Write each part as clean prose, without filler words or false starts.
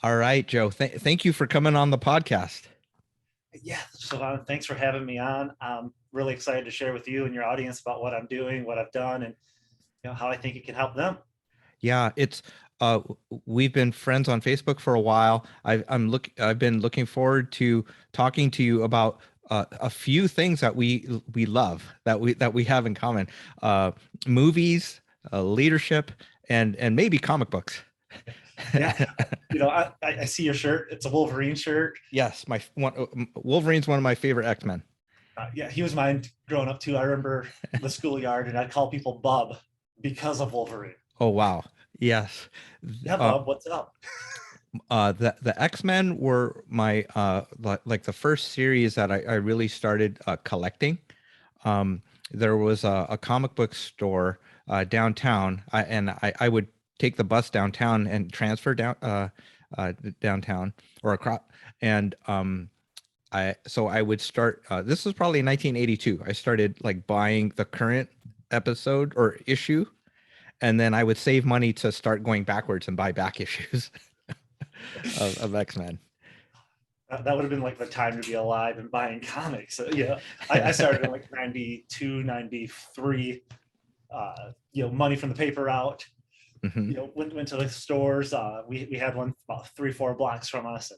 All right, Joe. Thank you for coming on the podcast. Yeah, Siobhan, thanks for having me on. I'm really excited to share with you and your audience about what I'm doing, what I've done, and how I think it can help them. Yeah, it's we've been friends on Facebook for a while. I've been looking forward to talking to you about a few things that we love that we have in common. Uh, Movies, leadership, and maybe comic books. Yeah, I see your shirt. It's a Wolverine shirt. Yes, my one Wolverine's one of my favorite X-Men. Yeah, he was mine growing up too. I remember the schoolyard, and I'd call people Bub because of Wolverine. Oh wow. Yes. Yeah, Uh, Bub, what's up? the X-Men were my like the first series that I really started collecting. Um, there was a comic book store downtown, and I would take the bus downtown and transfer downtown or across, and I would start. This was probably 1982. I started like buying the current episode or issue, and then I would save money to start going backwards and buy back issues of X-Men. That would have been like the time to be alive and buying comics. So, yeah, I started in like 92, 93. Money from the paper out. Hmm. Went to the stores. We had one about 3-4 blocks from us.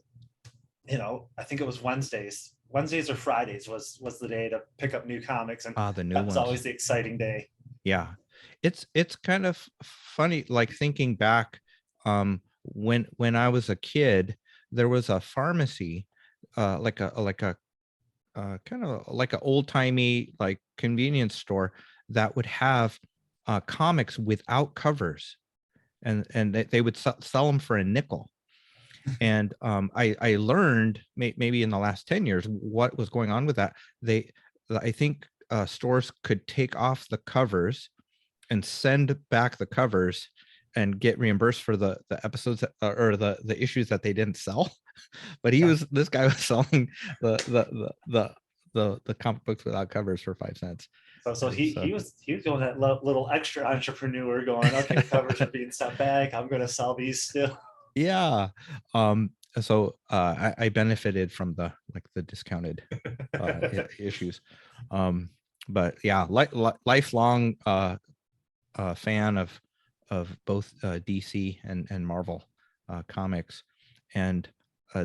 And, I think it was Wednesdays or Fridays was the day to pick up new comics, and Ah, the new that was ones. always the exciting day. Yeah. It's kind of funny, like thinking back, when I was a kid, there was a pharmacy, like a kind of like an old-timey like convenience store that would have comics without covers, and they would sell them for a nickel. And I learned maybe in the last 10 years what was going on with that. I think stores could take off the covers and send back the covers and get reimbursed for the episodes or the issues that they didn't sell. But Yeah. this guy was selling the the the comic books without covers for 5 cents. So he So he was he was going that little extra entrepreneur, going, okay, covers are being sent back. I'm going to sell these still. yeah. I benefited from the discounted issues. Um but yeah, lifelong fan of both DC and Marvel comics. And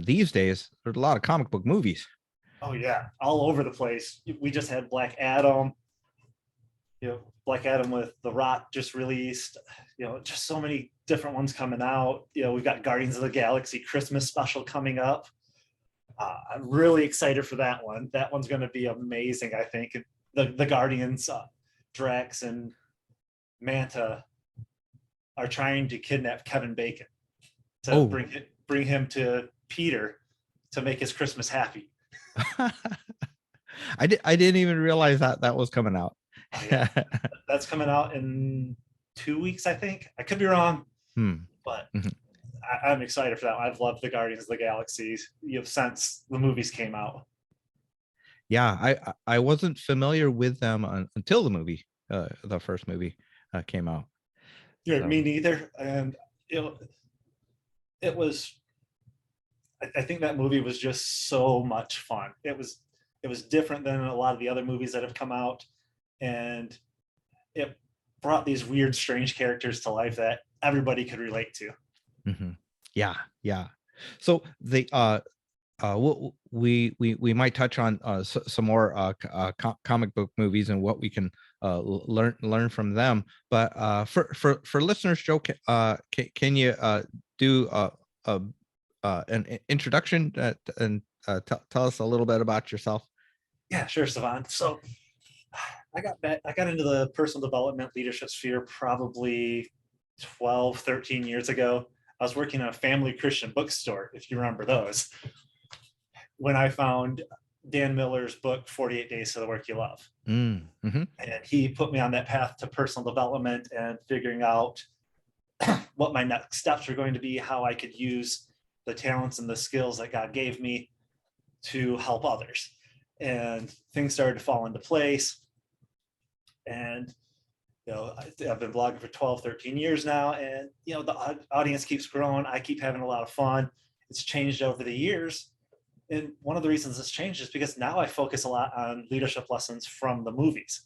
these days, there's a lot of comic book movies. Oh yeah, all over the place. We just had Black Adam. Black Adam with The Rock just released. Just so many different ones coming out. We've got Guardians of the Galaxy Christmas special coming up. I'm really excited for that one. That one's going to be amazing. I think the Guardians, Drax and Manta, are trying to kidnap Kevin Bacon to Oh, bring him to Peter to make his Christmas happy. I didn't even realize that was coming out. Oh yeah, that's coming out in 2 weeks, I think. I could be wrong, Hmm. but Mhm. I'm excited for that. I've loved the Guardians of the Galaxy since the movies came out. Yeah, I wasn't familiar with them until the first movie came out. So Me neither. And you know, it was. I think that movie was just so much fun. It was different than a lot of the other movies that have come out, and it brought these weird, strange characters to life that everybody could relate to. mhm. Yeah, yeah. So we might touch on some more comic book movies and what we can learn from them. But for listeners, Joe, can you do a an introduction and tell us a little bit about yourself? Yeah, sure, Savant. So I got into the personal development leadership sphere probably 12, 13 years ago. I was working in a family Christian bookstore, if you remember those, when I found Dan Miller's book, 48 Days to the Work You Love. Mm-hmm. And he put me on that path to personal development and figuring out what my next steps were going to be, how I could use the talents and the skills that God gave me to help others. And things started to fall into place. And I've been blogging for 12, 13 years now, and the audience keeps growing. I keep having a lot of fun. it's changed over the years. And one of the reasons it's changed is because now I focus a lot on leadership lessons from the movies.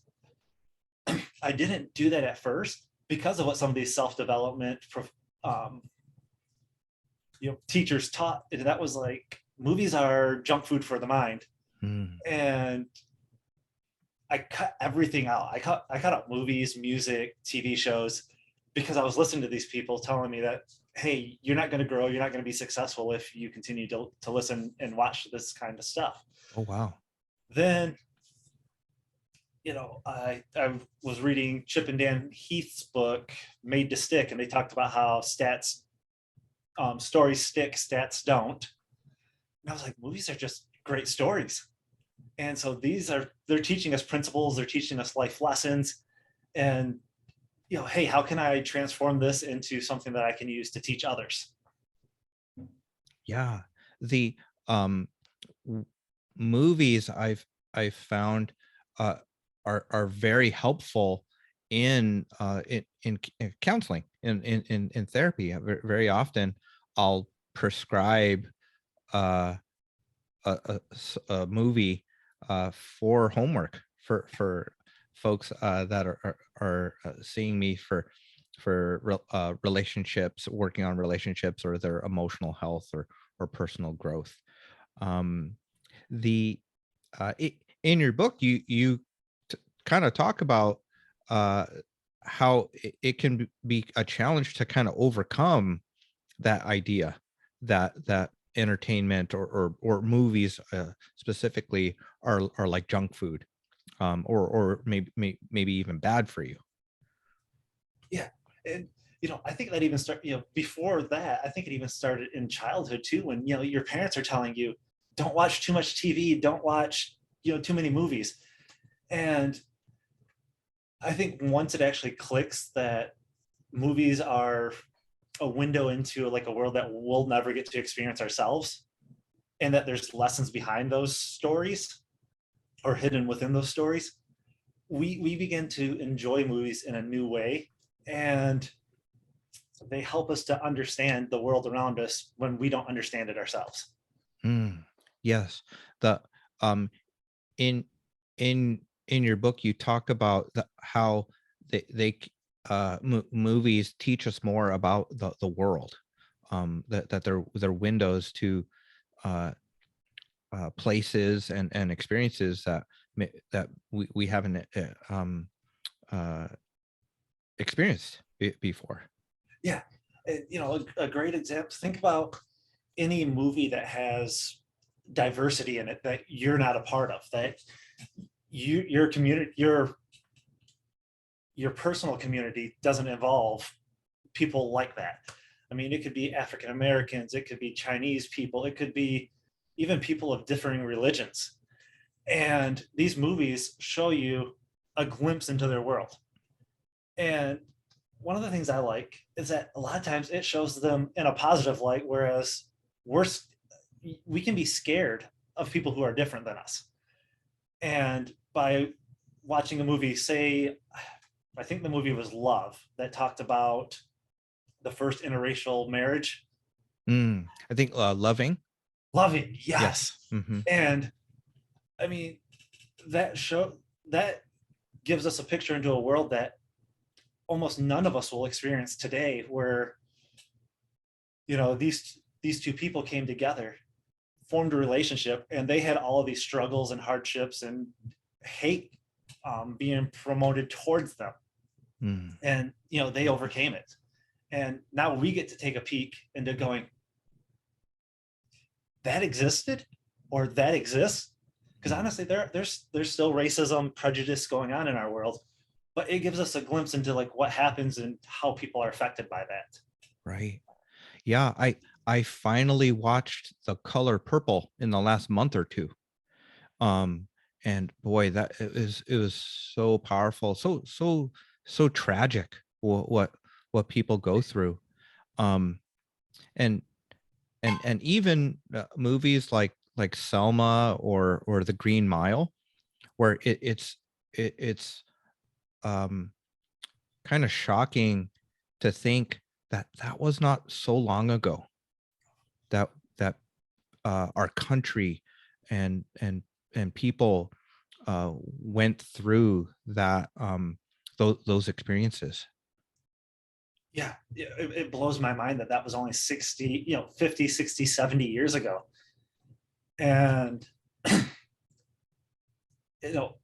I didn't do that at first because of what some of these self-development um, teachers taught. And that was like, movies are junk food for the mind. Mm. And I cut everything out. I cut out movies, music, TV shows, because I was listening to these people telling me that, hey, you're not going to grow, you're not going to be successful if you continue to listen and watch this kind of stuff. Oh, wow. Then, I was reading Chip and Dan Heath's book, Made to Stick, and they talked about how stories stick, stats don't. And I was like, movies are just great stories. And so they're teaching us principles, they're teaching us life lessons. And, hey, how can I transform this into something that I can use to teach others? Yeah. The w- movies I've found uh, are very helpful in counseling, in therapy. Very often, I'll prescribe uh, a movie for homework for folks that are seeing me for relationships, working on relationships, or their emotional health or personal growth. Um, the in your book, you kind of talk about uh, how it can be a challenge to kind of overcome that idea that entertainment or movies specifically are like junk food, or maybe even bad for you. Yeah. And, I think that even before that, I think it even started in childhood too, when, your parents are telling you, don't watch too much TV, don't watch, too many movies. And I think once it actually clicks that movies are a window into like a world that we'll never get to experience ourselves, and that there's lessons behind those stories or hidden within those stories, we begin to enjoy movies in a new way. And they help us to understand the world around us when we don't understand it ourselves. Mm, yes. The um in in your book, you talk about how movies teach us more about the world, that they're windows to uh places and experiences that we haven't uh experienced before. Yeah. And, a great example, think about any movie that has diversity in it that you're not a part of, that your community, your personal community doesn't involve people like that. I mean, it could be African Americans, it could be Chinese people, it could be even people of differing religions. And these movies show you a glimpse into their world. And one of the things I like is that a lot of times it shows them in a positive light, whereas we're we can be scared of people who are different than us. And by watching a movie, say, I think the movie was Love, that talked about the first interracial marriage. I think Loving, yes. yes. Hmm. And I mean, that gives us a picture into a world that almost none of us will experience today, where these two people came together, formed a relationship, and they had all of these struggles and hardships and hate being promoted towards them. Mm. And they overcame it. And now we get to take a peek into going, that existed, or that exists. Because Mm. honestly, there's still racism, prejudice going on in our world, but it gives us a glimpse into like what happens and how people are affected by that. Right. Yeah, I finally watched The Color Purple in the last month or two. Um, and boy, that it was so powerful, so tragic what people go through. Um, and and even movies like Selma or The Green Mile, where it's um kind of shocking to think that that was not so long ago, that that our country and people went through that those experiences. Yeah, it blows my mind that that was only 60, 50, 60, 70 years ago. And, you know,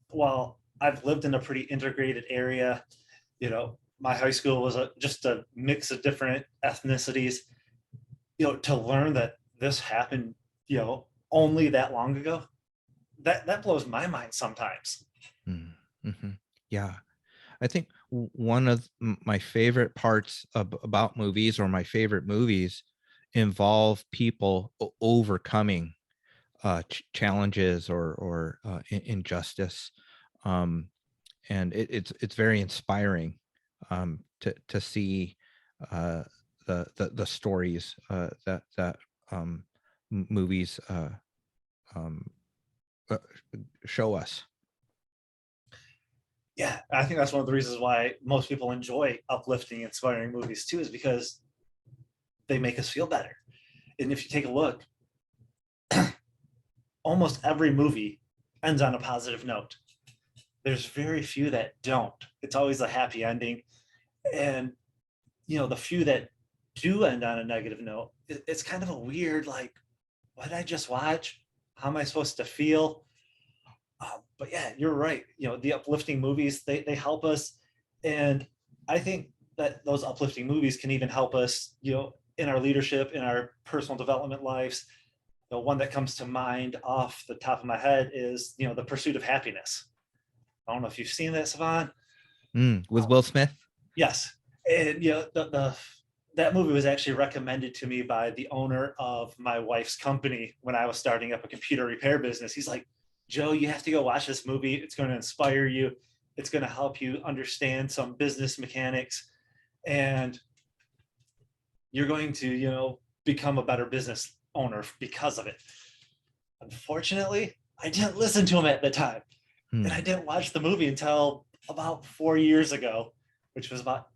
while I've lived in a pretty integrated area, my high school was just a mix of different ethnicities, to learn that this happened, only that long ago, that blows my mind sometimes. Mm-hmm. Yeah, I think one of my favorite parts about movies, or my favorite movies, involve people overcoming challenges or injustice, um, and it's very inspiring to see uh, the stories that movies um, uh, show us. Yeah, I think that's one of the reasons why most people enjoy uplifting, inspiring movies too, is because they make us feel better. And if you take a look, almost every movie ends on a positive note. There's very few that don't. It's always a happy ending. And, the few that do end on a negative note, it's kind of a weird, like, what did I just watch? How am I supposed to feel? But yeah, you're right. The uplifting movies, they help us. And I think that those uplifting movies can even help us, in our leadership, in our personal development lives. The one that comes to mind off the top of my head is, The Pursuit of Happiness. I don't know if you've seen that, Savon. With Will Smith. Yes. And, that movie was actually recommended to me by the owner of my wife's company when I was starting up a computer repair business. He's like, Joe, you have to go watch this movie. It's going to inspire you. It's going to help you understand some business mechanics, and you're going to, become a better business owner because of it. Unfortunately, I didn't listen to him at the time. And I Hmm. didn't watch the movie until about 4 years ago, which was about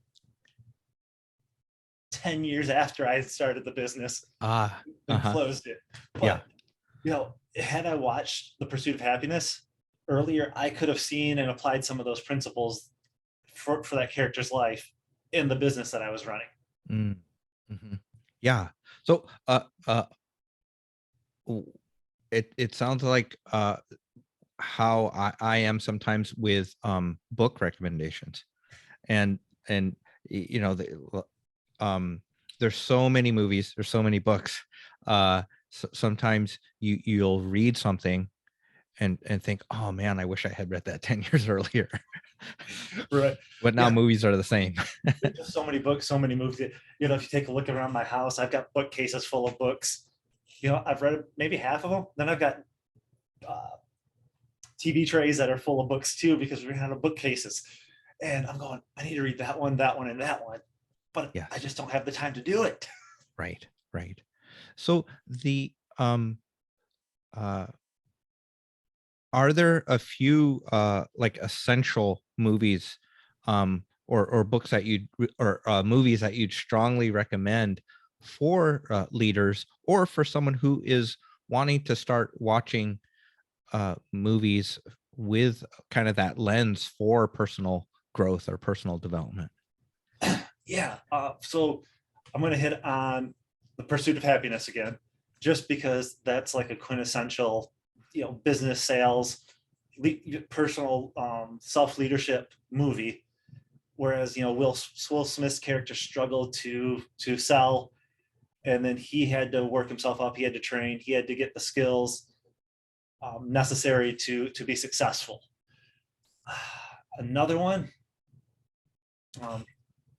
10 years after I started the business Ah, and uh-huh. closed it. Yeah. But, had I watched The Pursuit of Happiness earlier, I could have seen and applied some of those principles for that character's life in the business that I was running. Mm. Mhm. Yeah. So, it sounds like how I am sometimes with book recommendations, and and um there's so many movies, there's so many books. Sometimes you'll read something and think, oh man, I wish I had read that 10 years earlier. Right. But now Yeah. movies are the same. There's just so many books, so many movies. If you take a look around my house, I've got bookcases full of books. I've read maybe half of them. Then I've got uh, TV trays that are full of books too, because we ran out of bookcases. And I'm going, I need to read that one, and that one. But I Yes. just don't have the time to do it. Right. Right. So the uh are there a few like essential movies or books that you'd or movies that you'd strongly recommend for leaders, or for someone who is wanting to start watching movies with kind of that lens for personal growth or personal development? Yeah. So I'm going to hit on The Pursuit of Happiness again, just because that's like a quintessential, business sales, personal self leadership movie. Whereas Will Smith's character struggled to sell, and then he had to work himself up. He had to train. He had to get the skills necessary to be successful. Another one, um,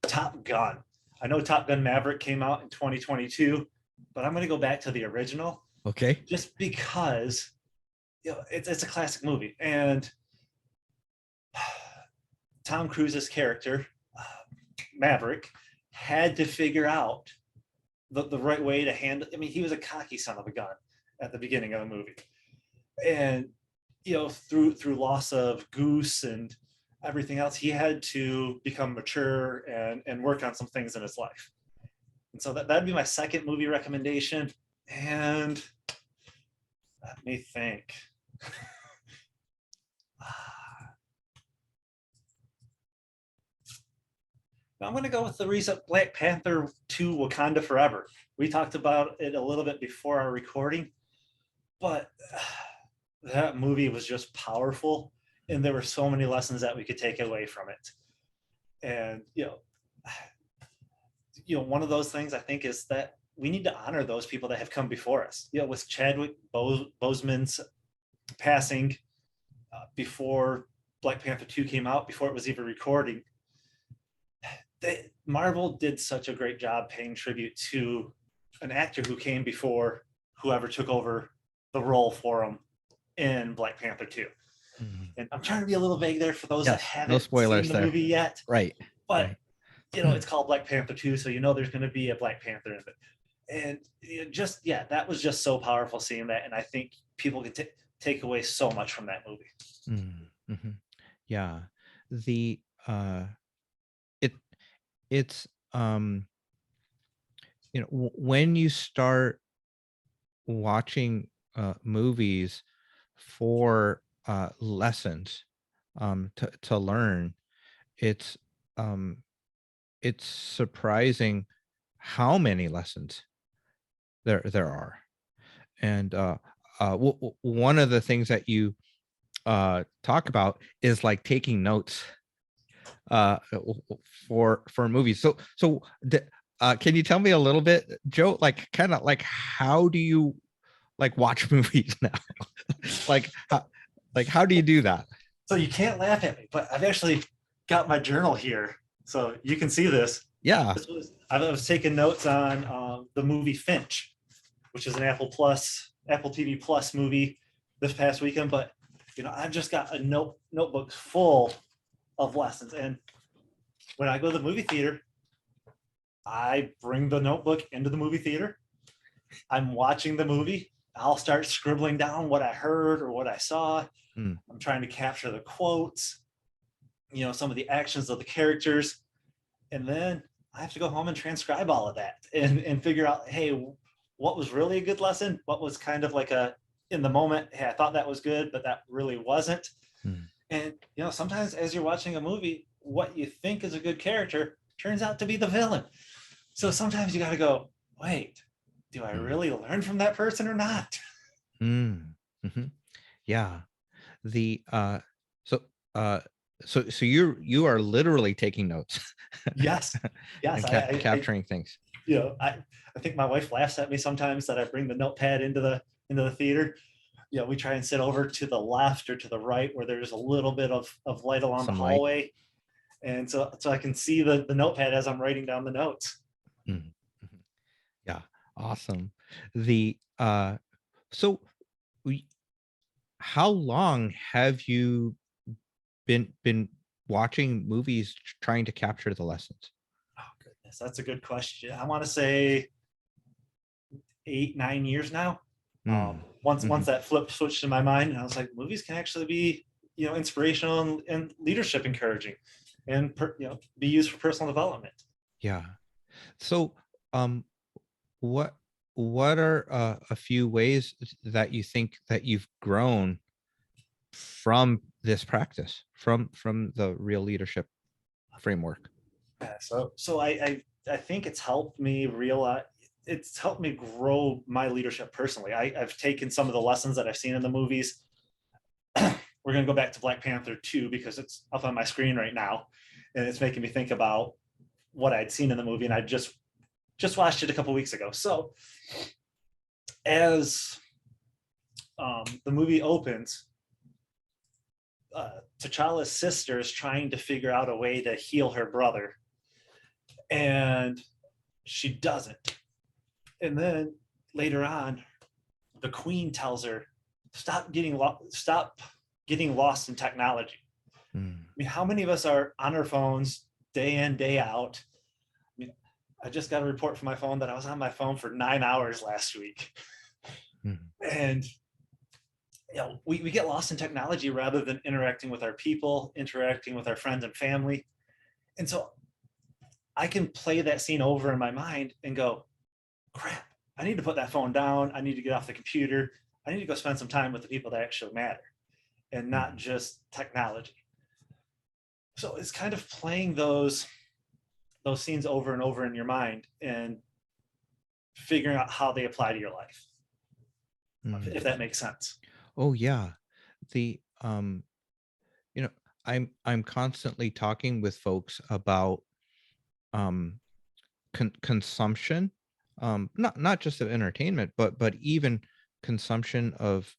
Top Gun. I know Top Gun Maverick came out in 2022, but I'm going to go back to the original Okay. just because it's a classic movie. And Tom Cruise's character, uh, Maverick, had to figure out the right way to handle. I mean, he was a cocky son of a gun at the beginning of the movie. And, through loss of Goose and everything else, he had to become mature and work on some things in his life. And so that'd be my second movie recommendation. And let me think. I'm going to go with the recent Black Panther 2 Wakanda Forever. We talked about it a little bit before our recording, but that movie was just powerful. And there were so many lessons that we could take away from it. And, one of those things I think is that we need to honor those people that have come before us. With Chadwick Boseman's passing before Black Panther 2 came out, before it was even recording, Marvel did such a great job paying tribute to an actor who came before whoever took over the role for him in Black Panther 2. Mm-hmm. And I'm trying to be a little vague there for those that haven't seen the movie yet. Right. But, right. It's called Black Panther 2, so there's going to be a Black Panther in it. And that was just so powerful seeing that. And I think people can take away so much from that movie. Mm-hmm. Yeah. It's when you start watching movies for lessons to learn, it's surprising how many lessons there are. And one of the things that you talk about is like taking notes for movies. So can you tell me a little bit, Joe, like kind of like how do you like watch movies now? how do you do that? So you can't laugh at me, but I've actually got my journal here, so you can see this. Yeah. I was taking notes on the movie Finch, which is an Apple TV Plus movie this past weekend. But I've just got a notebook full of lessons, and when I go to the movie theater, I bring the notebook into the movie theater. I'm watching the movie. I'll start scribbling down what I heard or what I saw. I'm trying to capture the quotes, some of the actions of the characters. And then I have to go home and transcribe all of that and figure out, hey, what was really a good lesson? What was kind of like in the moment, hey, I thought that was good, but that really wasn't. And, sometimes as you're watching a movie, what you think is a good character turns out to be the villain. So sometimes you got to go, wait, do I really learn from that person or not? Mm-hmm. Yeah. So you are literally taking notes. Yes. And capturing things. I think my wife laughs at me sometimes that I bring the notepad into the theater. We try and sit over to the left or to the right where there's a little bit of light along the hallway. Light. And so I can see the notepad as I'm writing down the notes. Mm-hmm. Yeah. Awesome. How long have you been watching movies trying to capture the lessons? Oh goodness, that's a good question. I want to say 8-9 years now. Once that flip switched in my mind, and I was like, movies can actually be inspirational and leadership encouraging, and be used for personal development. Yeah. So what are a few ways that you think that you've grown from this practice, from the real leadership framework? Yeah, so I think it's helped me realize, it's helped me grow my leadership personally. I've taken some of the lessons that I've seen in the movies. We're going to go back to Black Panther 2 because it's up on my screen right now, and it's making me think about what I'd seen in the movie, and I just watched it a couple weeks ago. So as the movie opens, T'Challa's sister is trying to figure out a way to heal her brother, and she doesn't. And then later on, the Queen tells her, stop getting lost in technology. I mean, how many of us are on our phones day in, day out? I mean, I just got a report from my phone that I was on my phone for 9 hours last week. And we get lost in technology rather than interacting with our people, interacting with our friends and family. And so I can play that scene over in my mind and go, crap, I need to put that phone down. I need to get off the computer. I need to go spend some time with the people that actually matter and not Mm. just technology. So it's kind of playing those scenes over and over in your mind and figuring out how they apply to your life, Mm. if that makes sense. Oh yeah. The you know, I'm constantly talking with folks about um consumption, not just of entertainment, but even consumption of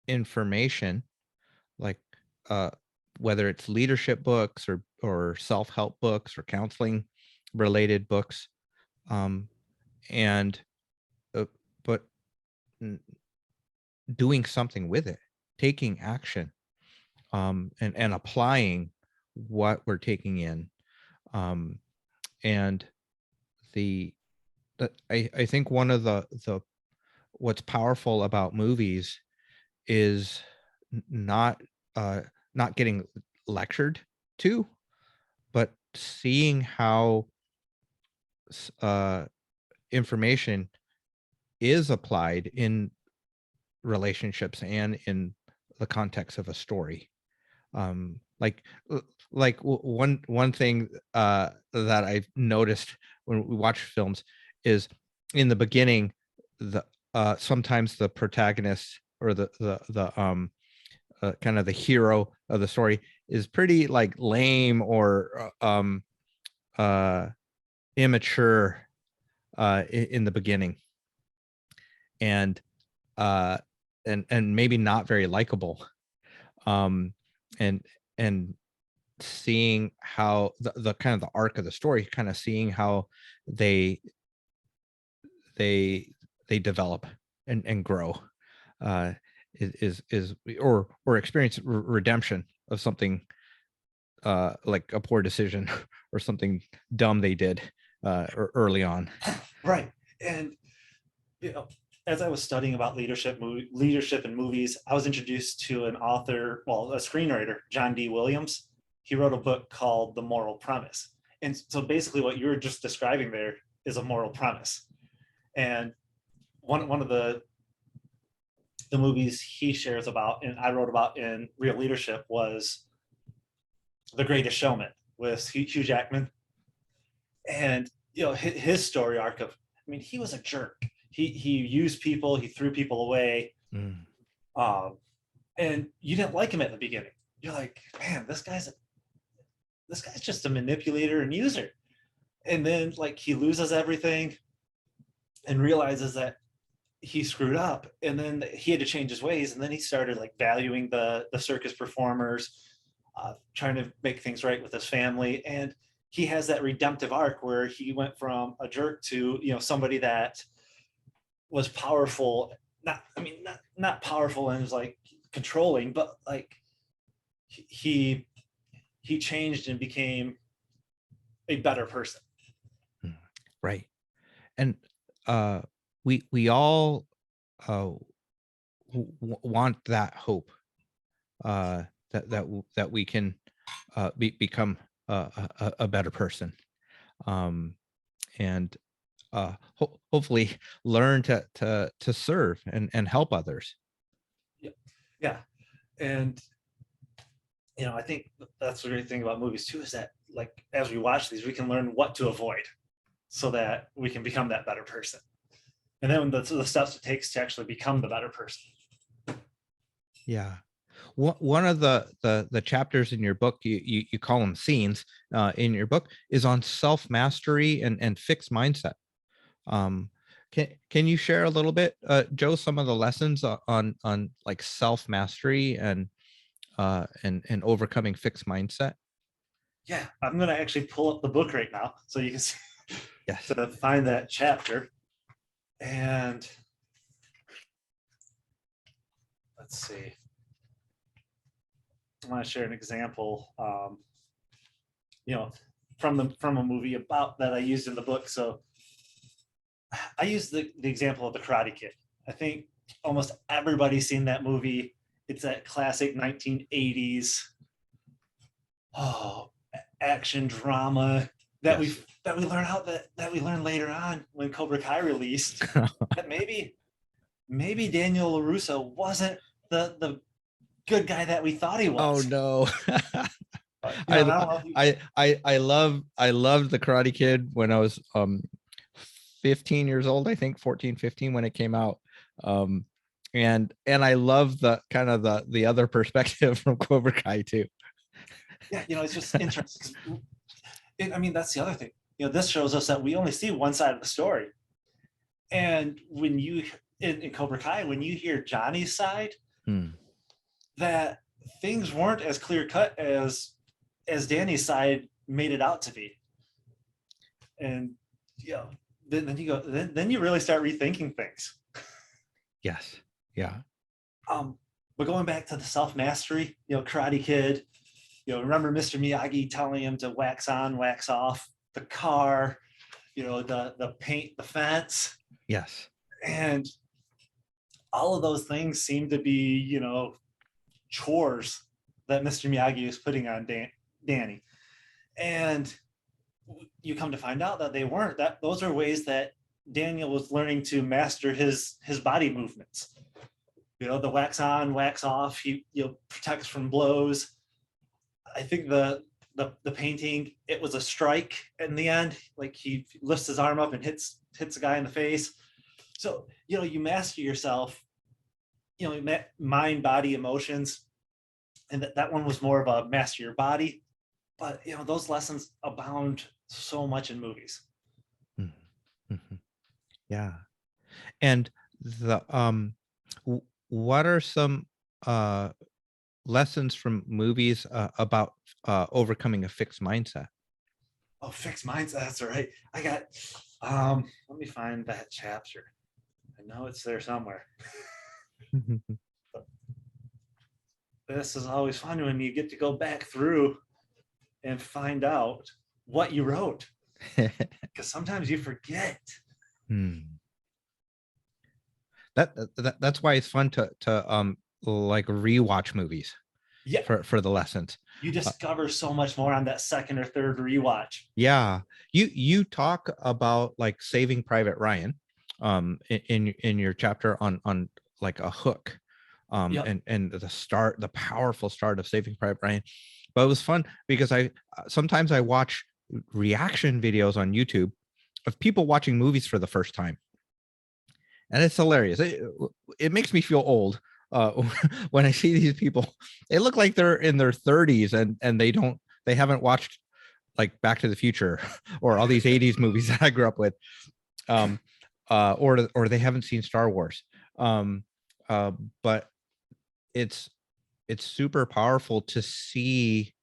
information, like uh whether it's leadership books or self-help books or counseling related books, um and uh, but n- doing something with it, taking action, and applying what we're taking in, um and the I think one of the what's powerful about movies is not uh not getting lectured to, but seeing how information is applied in relationships and in the context of a story. Like one thing that I've noticed when we watch films is in the beginning, the sometimes the protagonist or the kind of the hero of the story is pretty like lame or uh immature in the beginning, and uh and maybe not very likable, um and and seeing how the kind of the arc of the story, kind of seeing how they they they develop and grow, uh is or experience redemption of something, like a poor decision or something dumb they did early on. Right. And you know, as I was studying about leadership in movies, I was introduced to an author, well, a screenwriter, John D. Williams. He wrote a book called The Moral Premise. And so basically what you were just describing there is a moral premise. And one of the movies he shares about and I wrote about in Real Leadership was The Greatest Showman with Hugh Jackman. And you know, his story arc of, I mean, he was a jerk. He used people, he threw people away, Mm. um, and you didn't like him at the beginning. You're like, man, this guy's just a manipulator and user. And then like he loses everything and realizes that he screwed up, and then he had to change his ways, and then he started like valuing the circus performers, trying to make things right with his family. And he has that redemptive arc where he went from a jerk to, you know, somebody that was powerful. Not, I mean, not powerful and was like controlling, but like he he changed and became a better person. Mm. Right. And uh we all uh want that hope, that we can become a better person, um and hopefully learn to serve and help others. Yeah, yeah. And you know, I think that's the great thing about movies too, is that like as we watch these, we can learn what to avoid so that we can become that better person. And then the steps it takes to actually become the better person. Yeah. One of the chapters in your book, you call them scenes, in your book, is on self mastery and fixed mindset. Um, can you share a little bit, Joe, some of the lessons on like self mastery and overcoming fixed mindset? Yeah, I'm gonna actually pull up the book right now so you can see, Yes. to find that chapter. And let's see. I want to share an example, you know, from a movie about that I used in the book. So I used the example of the Karate Kid. I think almost everybody's seen that movie. It's that classic 1980s, oh, action drama. Yes. that we learn out that we learned later on when Cobra Kai released that maybe Daniel LaRusso wasn't the good guy that we thought he Oh was. no. I don't know if you, I loved the Karate Kid when I was 15 years old, I think 14, 15 when it came out. Um and I love the kind of the other perspective from Cobra Kai too. yeah, it's just interesting. I mean, that's the other thing. This shows us that we only see one side of the story. And when you in Cobra Kai, when you hear Johnny's side, Hmm. that things weren't as clear cut as Danny's side made it out to be. And then you go, then you really start rethinking things. Yes. Yeah. But going back to the self mastery, Karate Kid, remember Mr. Miyagi telling him to wax on, wax off the car, the paint, the fence, Yes. and all of those things seem to be, chores that Mr. Miyagi is putting on Danny. And you come to find out that they weren't. That those are ways that Daniel was learning to master his body movements. The wax on, wax off. He protects from blows. I think the painting, it was a strike in the end. Like he lifts his arm up and hits a guy in the face. So you master yourself. Mind, body, emotions, and that one was more of a master your body. But those lessons abound so much in movies. Mm-hmm. Yeah. And the what are some lessons from movies about overcoming a fixed mindset? Oh, fixed mindset. That's right. I got. Let me find that chapter. I know it's there somewhere. This is always fun when you get to go back through and find out what you wrote, because sometimes you forget. That's why it's fun to like rewatch movies Yeah, for the lessons. you discover so much more on that second or third rewatch. Yeah, you talk about like Saving Private Ryan in your chapter on like a hook, Yep. and the powerful start of Saving Private Ryan. But it was fun because I sometimes I watch reaction videos on YouTube of people watching movies for the first time, and it's hilarious. It makes me feel old when I see these people. They look like they're in their 30s and they haven't watched like Back to the Future or all these 80s movies that I grew up with, or they haven't seen Star Wars. But it's super powerful to see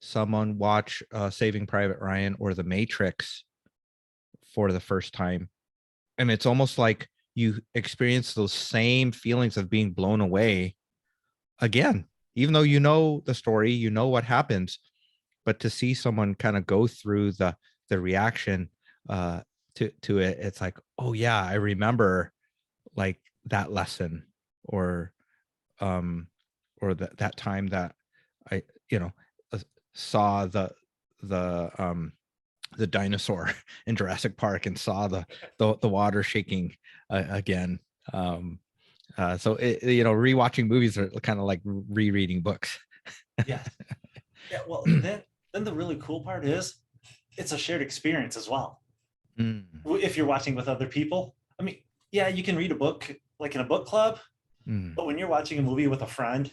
someone watch Saving Private Ryan or The Matrix for the first time, and it's almost like you experience those same feelings of being blown away again, even though you know the story, you know what happens, but to see someone kind of go through the reaction to it, it's like, oh yeah, I remember like that lesson, or that time that I saw the dinosaur in Jurassic Park and saw the water shaking again. So rewatching movies are kind of like rereading books. Yeah. Yeah. Well, then the really cool part is it's a shared experience as well. Mm. If you're watching with other people, I mean, yeah, you can read a book like in a book club, but when you're watching a movie with a friend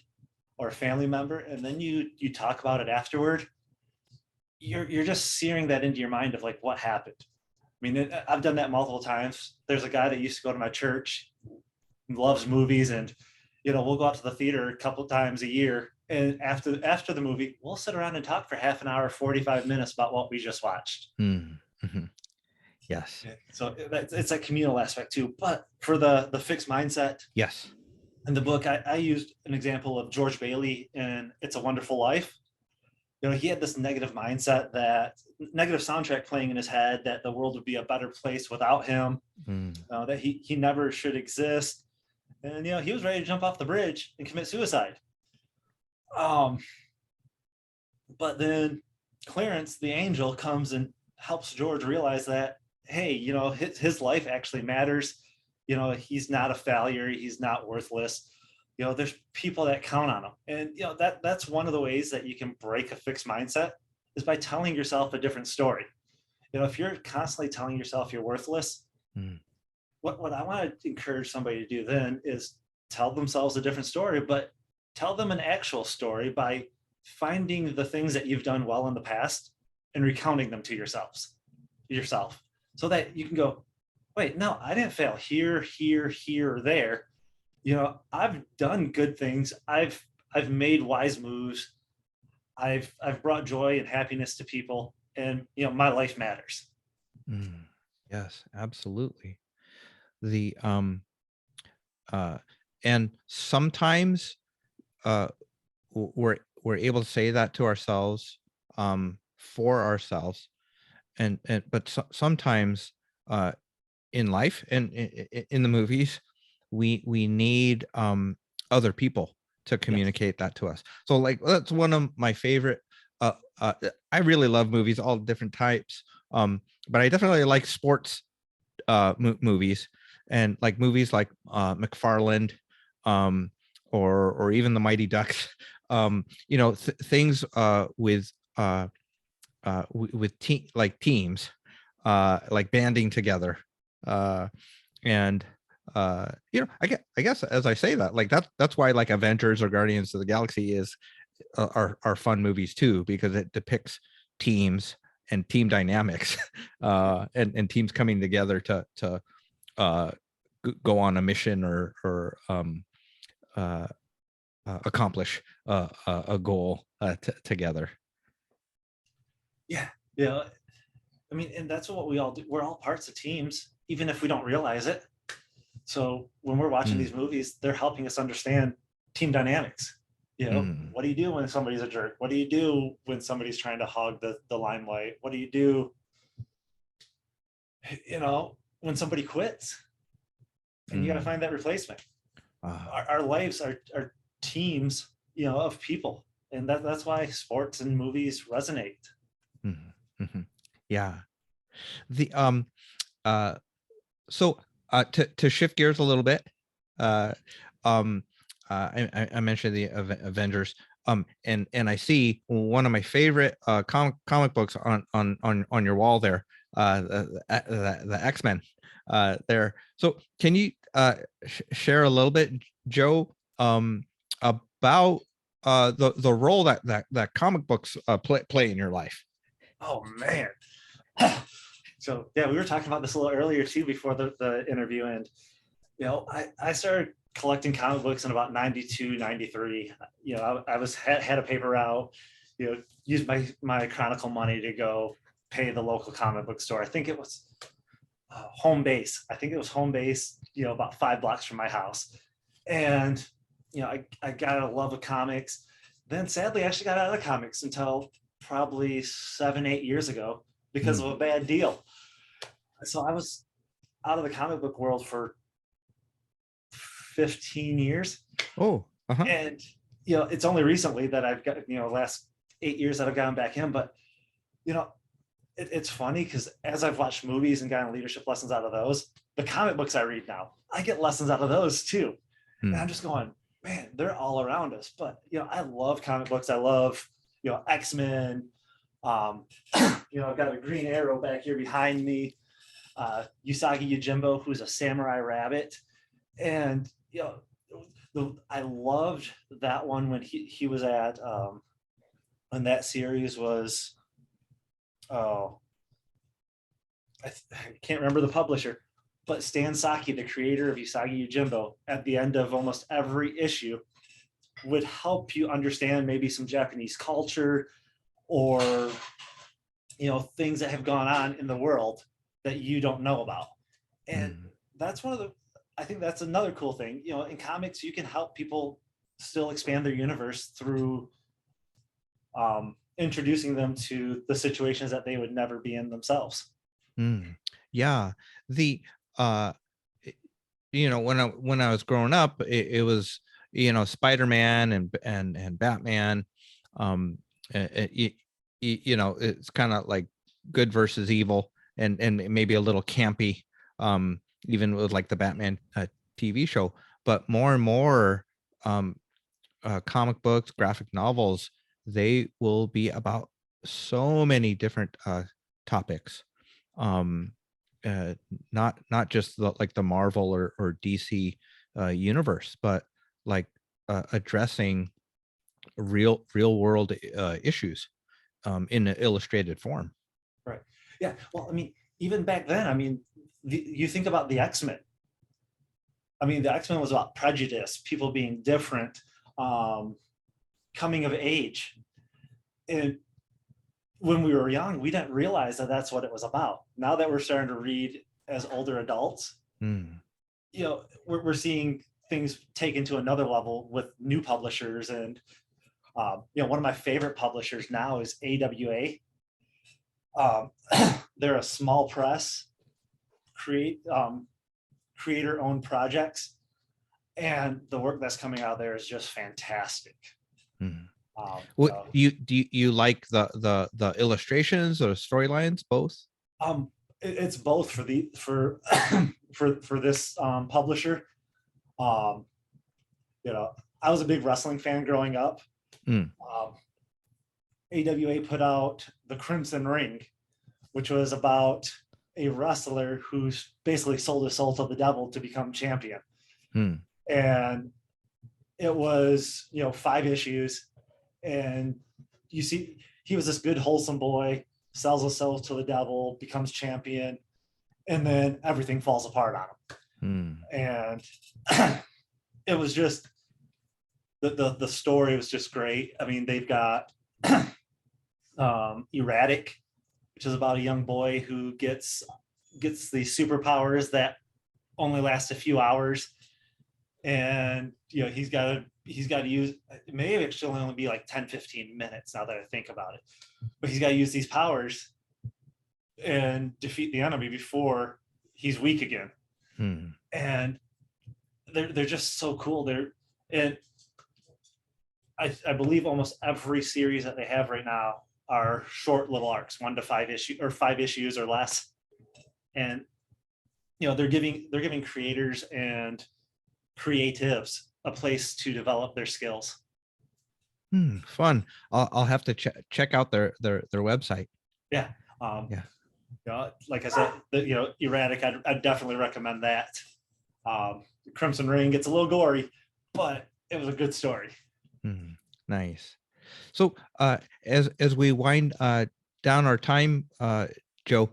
or a family member, and then you talk about it afterward, you're just searing that into your mind of like what happened. I mean, I've done that multiple times. There's a guy that used to go to my church, loves movies, and we'll go out to the theater a couple times a year, and after the movie, we'll sit around and talk for half an hour, 45 minutes about what we just watched. Mm-hmm. Yes. So it's that communal aspect too. But for the fixed mindset, Yes. in the book, I used an example of George Bailey in It's a Wonderful Life. He had this negative mindset, that negative soundtrack playing in his head, that the world would be a better place without him, that he never should exist. And, he was ready to jump off the bridge and commit suicide. But then Clarence, the angel, comes and helps George realize that, hey, his life actually matters. He's not a failure. He's not worthless. There's people that count on him. And, that's one of the ways that you can break a fixed mindset is by telling yourself a different story. If you're constantly telling yourself you're worthless, Mm. what I want to encourage somebody to do then is tell themselves a different story, but tell them an actual story by finding the things that you've done well in the past and recounting them to yourself, so that you can go, wait, no, I didn't fail here, or there. I've done good things. I've made wise moves. I've brought joy and happiness to people, and my life matters. Mm. Yes, absolutely. The uh and sometimes uh we're able to say that to ourselves, for ourselves, and but sometimes uh in life and in the movies, we need other people to Yes. communicate that to us. So like that's one of my favorite. uh I really love movies, all different types, but I definitely like sports movies, and like movies like McFarland, um or even the Mighty Ducks. Things with teams, like banding together, uh and I guess as I say that, like that's why like Avengers or Guardians of the Galaxy are fun movies too, because it depicts teams and team dynamics, and teams coming together to uh go on a mission, or uh accomplish a goal together. Yeah. I mean, and that's what we all do. We're all parts of teams, even if we don't realize it. So when we're watching Mm, these movies, they're helping us understand team dynamics. mm, What do you do when somebody's a jerk? What do you do when somebody's trying to hog the limelight? What do you do, when somebody quits and you got to mm. find that replacement? Ah, Our lives are teams, of people. And that's why sports and movies resonate. mhm, mhm. Yeah. The uh so to shift gears a little bit, uh um I mentioned the Avengers, and I see one of my favorite comic books on your wall there, the X-Men there. So can you share a little bit, Joe, about the role that comic books play in your life? Oh man. So yeah, we were talking about this a little earlier too before the interview. And I started collecting comic books in about 92, 93. I was had a paper route, used my Chronicle money to go pay the local comic book store. I think it was Home Base. I think it was Home Base, about 5 blocks from my house. And I got a love of comics. Then sadly I actually got out of comics until probably 7, 8 years ago because of Mm. a bad deal. So I was out of the comic book world for 15 years. Oh, uh-huh. And it's only recently that I've got, last 8 years that I've gotten back in. But you know it's funny because as I've watched movies and gotten leadership lessons out of those, the comic books I read now, I get lessons out of those too. And I'm Mm. just going, man, they're all around us. But I love comic books. I love X-Men. um I've got a Green Arrow back here behind me, Usagi Yojimbo, who's a samurai rabbit. And I loved that one when he was at when that series was, oh, I can't remember the publisher, but Stan Saki, the creator of Usagi Yojimbo, at the end of almost every issue would help you understand maybe some Japanese culture, or things that have gone on in the world that you don't know about. And Mm. that's one of the I think that's another cool thing. In comics you can help people still expand their universe through introducing them to the situations that they would never be in themselves. Mm. Yeah. The uh i- when I was growing up, it was Spider-Man and Batman. um it's kind of like good versus evil, and maybe a little campy, even with like the Batman TV show. But more and more comic books, graphic novels, they will be about so many different topics. Um, not just like the Marvel or DC universe, but like addressing real world issues in an illustrated form. Right. Yeah. Well, I mean, even back then, I mean, you think about the X-Men. I mean, the X-Men was about prejudice, people being different, um, coming of age. And when we were young, we didn't realize that that's what it was about. Now that we're starting to read as older adults, Mm. you know, we're seeing things taken to another level with new publishers. And, you know, one of my favorite publishers now is AWA. Um, they're a small press, creator owned projects. And the work that's coming out there is just fantastic. Mm. You What know, you like the illustrations or storylines both? it's both for the for this publisher. Um, you know, I was a big wrestling fan growing up. Mm. AWA put out the Crimson Ring, which was about a wrestler who's basically sold his soul to the devil to become champion. Mm. And it was, you know, 5 issues, and you see he was this good wholesome boy, sells his soul to the devil, becomes champion, and then everything falls apart on him. Mm. And it was just the story was just great. I mean, they've got Erratic, which is about a young boy who gets these superpowers that only last a few hours, and you know he's got to use, it may actually only be like 10-15 minutes now that I think about it, but he's got to use these powers and defeat the enemy before he's weak again. Mm. And they're just so cool. And I believe almost every series that they have right now are short little arcs, 1 to 5 issue or 5 issues or less. And you know, they're giving creators and creatives a place to develop their skills. Fun. I'll have to check out their website. Yeah. Yeah. You know, like I said, you know, Erratic, I'd definitely recommend that. Crimson Ring gets a little gory, but it was a good story. Nice. So as we wind down our time, Joe,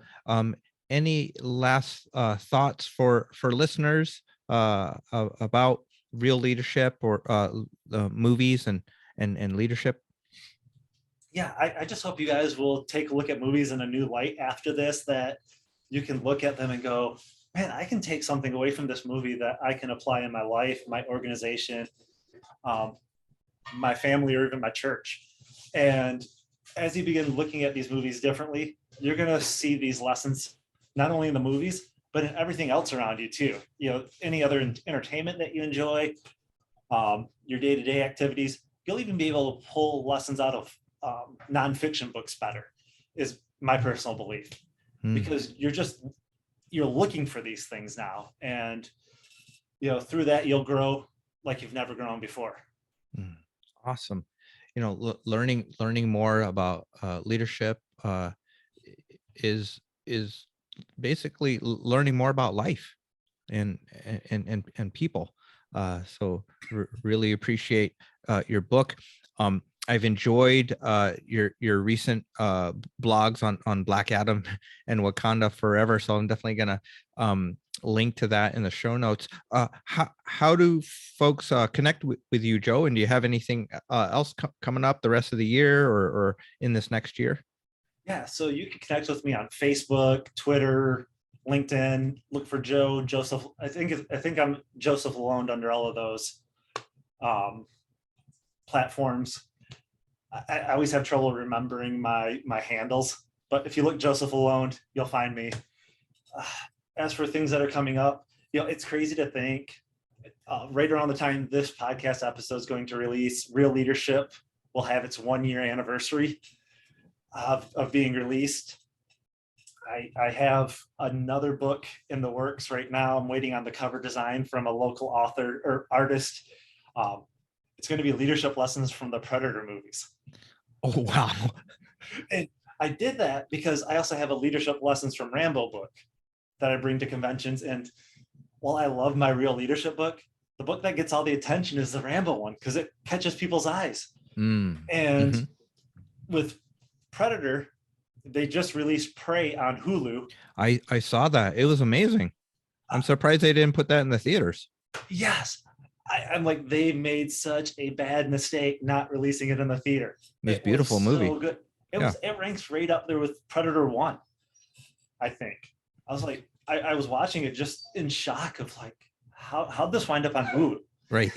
any last thoughts for listeners about real leadership or movies and leadership? Yeah, I just hope you guys will take a look at movies in a new light after this, that you can look at them and go, man, I can take something away from this movie that I can apply in my life, my organization, my family, or even my church. And as you begin looking at these movies differently, you're going to see these lessons, not only in the movies, but in everything else around you too. You know, any other entertainment that you enjoy, your day-to-day activities, you'll even be able to pull lessons out of nonfiction books better, is my personal belief. Because you're looking for these things now, and you know, through that you'll grow like you've never grown before. Awesome. You know, learning more about leadership is basically learning more about life and people. So really appreciate your book. I've enjoyed your recent blogs on Black Adam and Wakanda Forever. So I'm definitely gonna link to that in the show notes. How do folks connect with you, Joe? And do you have anything else coming up the rest of the year or in this next year? Yeah, so you can connect with me on Facebook, Twitter, LinkedIn. Look for Joseph. I think I'm Joseph Lalonde under all of those platforms. I always have trouble remembering my handles, but if you look Joseph Lalonde, you'll find me. As for things that are coming up, you know, it's crazy to think right around the time this podcast episode is going to release, Real Leadership will have its 1-year anniversary of being released. I have another book in the works right now. I'm waiting on the cover design from a local author or artist. Um, it's going to be leadership lessons from the Predator movies. Oh, wow. And I did that because I also have a leadership lessons from Rambo book that I bring to conventions. And while I love my real leadership book, the book that gets all the attention is the Rambo one because it catches people's eyes. Mm. And Hmm. with Predator, they just released Prey on Hulu. I saw that. It was amazing. I'm surprised they didn't put that in the theaters. Yes, I'm like, they made such a bad mistake not releasing it in the theater. It was a It was beautiful movie. so good. Yeah. It ranks right up there with Predator 1, I think. I was like, I was watching it just in shock of like, how'd this wind up on Hulu? Right.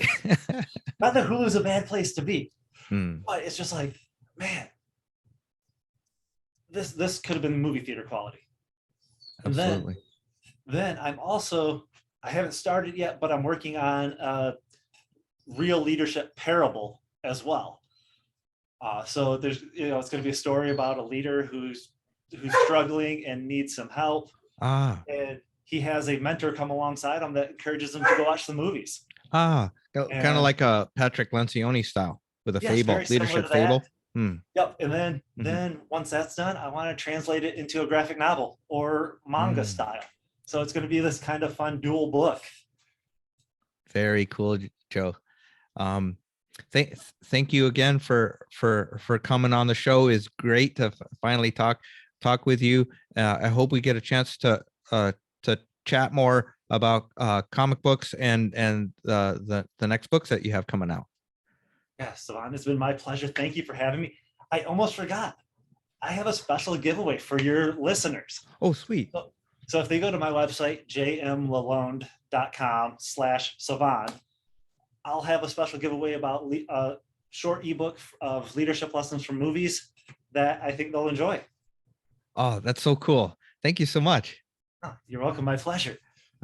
Not that Hulu's a bad place to be, Mm, but it's just like, man, this could have been movie theater quality. And absolutely. then I haven't started yet, but I'm working on a real leadership parable as well. So there's, it's going to be a story about a leader who's struggling and needs some help, Ah, and he has a mentor come alongside him that encourages him to go watch the movies. kind of And like a Patrick Lencioni style with a yes, fable, very similar to leadership that. fable. Hmm. Yep. And Mhm. then once that's done, I want to translate it into a graphic novel or manga Mm. style. So it's going to be this kind of fun dual book. Very cool, Joe. Um, thank you again for coming on the show. It's great to finally talk with you. I hope we get a chance to chat more about comic books and the next books that you have coming out. Yeah, Savon, it's been my pleasure. Thank you for having me. I almost forgot. I have a special giveaway for your listeners. Oh, sweet. So if they go to my website, jmlalonde.com/Savon, I'll have a special giveaway about a short ebook of leadership lessons from movies that I think they'll enjoy. Oh, that's so cool. Thank you so much. Oh, you're welcome. My pleasure.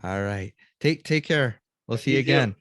All right. Take care. We'll see you You too. again.